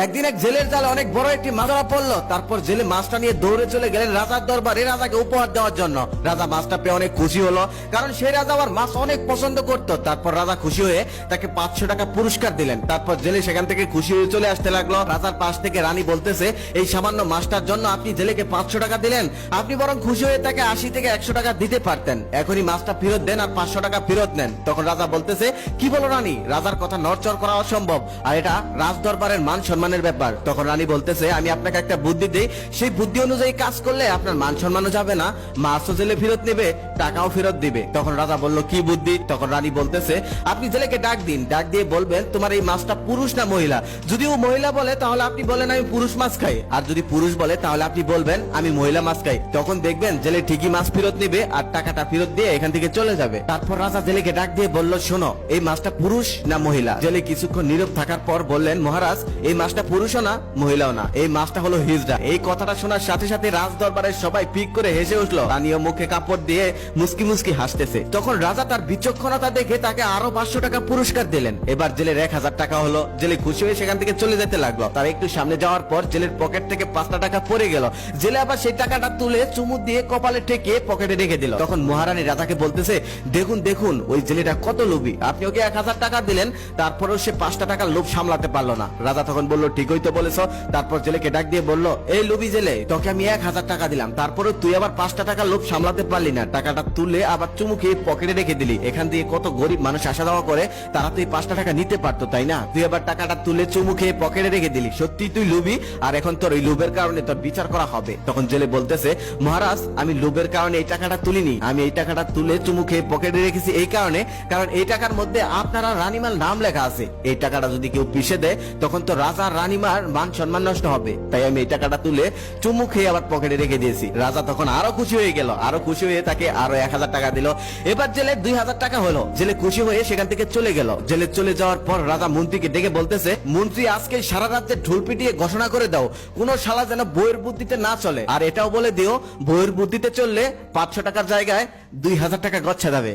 একদিন এক জেলের জালে অনেক বড় একটি মাছ ধরা পড়লো। তারপর জেলে মাছটা নিয়ে দৌড়ে চলে গেলেন রাজার দরবারে রাজাকে উপহার দেওয়ার জন্য। রাজা মাছটা পেয়ে অনেক খুশি হলো, কারণ সেই রাজা আবার মাছ অনেক পছন্দ করত। তারপর রাজা খুশি হয়ে তাকে 500 টাকা পুরস্কার দিলেন। তারপর জেলে সেখান থেকে খুশি হয়ে চলে আসতে লাগলো। রাজার পাশ থেকে রানী বলতেছে, এই সামান্য মাছটার জন্য আপনি জেলেকে 500 টাকা দিলেন, আপনি বরং খুশি হয়ে তাকে 80 থেকে 100 টাকা দিতে পারতেন। এখনই মাছটা ফেরত দেন আর 500 টাকা ফেরত নেন। তখন রাজা বলতেছে, কি বলো রানী, রাজার কথা নড়চড় করা অসম্ভব, আর এটা রাজ দরবারের মান সম্মানের ব্যাপার। তখন রানী বলতেছে, আমি আপনাকে একটা বুদ্ধি দেই, সেই বুদ্ধি অনুযায়ী কাজ করলে আপনার মান সম্মানও যাবে না, মাছও জেলে ফেরত নেবে, টাকাও ফেরত দিবে। তখন রাজা বলল, কি বুদ্ধি? তখন রানী বলতেছে, আপনি জেলেকে ডাক দিন, ডাক দিয়ে বলবেন তোমার এই মাছটা পুরুষ না মহিলা। যদি ও মহিলা বলে তাহলে আপনি বলেন আমি পুরুষ মাছ খাই, আর যদি পুরুষ বলে তাহলে আপনি বলবেন আমি মহিলা মাছ খাই। তখন দেখবেন জেলে ঠিকই মাছ ফেরত নেবে আর টাকাটা ফেরত দিয়ে এখান থেকে চলে যাবে। তারপর রাজা জেলেকে ডাক দিয়ে বলল, শোনো, এই মাছটা পুরুষ না মহিলা? জেলে কিছুক্ষণ নীরব থাকার পর বললেন, মহারাজ, এই মাছটা পুরুষও না মহিলাও না, এই মাছটা হলো হিজড়া। এই কথাটা শোনার সাথে সাথে রাজ দরবারের সবাই পিক করে হেসে উঠলো। রানীও মুখে কাপড় দিয়ে মুস্কি মুস্কি হাসতেছে। তখন রাজা তার বিচক্ষণতা দেখে তাকে আরো 500 টাকা পুরস্কার দিলেন। এবার জেলের 1000 টাকা হলো। জেলে খুশি হয়ে সেখান থেকে চলে যেতে লাগলো। তার একটু সামনে যাওয়ার পর জেলের পকেট থেকে 5টা টাকা পড়ে গেল। জেলে আবার সেই টাকাটা তুলে চুমু দিয়ে কপালে ঠেকে পকেটে রেখে দিল। তখন মহারানী রাজাকে বলতেছে, দেখুন দেখুন, ওই জেলেটা কত লোভী, আপনি ওকে 1000 টাকা দিলেন, তারপরেও সে 5টা টাকার লোভ সামলাতে পারলো না। রাজা তখন বলল, ঠিকই তো বলেছ। তারপর জেলেকে ডাক দিয়ে বলল, এই লোভী জেলে, তোকে আমি 1000 টাকা দিলাম, তারপরে তুই আবার 5টা টাকার লোভ সামলাতে পারলি না, টাকাটা তুলে আবার চুমু খেয়ে পকেটে রেখে দিলি। এখান দিয়ে কত গরিব মানুষ আসা যাওয়া করে, তারা তুই 5টা টাকা নিতে পারতো, তাই না? তুই আবার টাকাটা তুলে চুমু খেয়ে পকেটে রেখে দিলি। সত্যি তুই লোভী, আর এখন তোর ওই লোভের কারণে তোর বিচার করা হবে। তখন জেলে বলতেছে, মহারাজ, আমি লোভের কারণে এই টাকাটা তুলিনি, আমি এই টাকাটা তুলে চুমু খেয়ে পকেটে রেখেছি এই কারণে, কারণ এই টাকার মধ্যে আপনারা রানীমার নাম লেখা আছে। এই টাকাটা যদি কেউ পিষে দেয় তখন তো রাজা রানীমার মান সম্মান নষ্ট হবে, তাই আমি এই টাকাটা তুলে চুমু খেয়ে আবার পকেটে রেখে দিয়েছি। রাজা তখন আরো খুশি হয়ে গেল, আরো খুশি হয়ে তাকে আরো 1000 টাকা দিল। এবার জেলে 2000 টাকা হলো। জেলে খুশি হয়ে সেখান থেকে চলে গেল। জেলে চলে যাওয়ার পর রাজা মন্ত্রীকে ডেকে বলতেছে, মন্ত্রী, আজকে সারা রাজ্যে ঢোল পিটিয়ে ঘোষণা করে দাও, কোন শালা যেন বইয়ের বুদ্ধিতে না চলে, আর এটাও বলে দিও, বইয়ের বুদ্ধিতে চললে 500 টাকার জায়গায় 2000 টাকা গচ্ছা যাবে।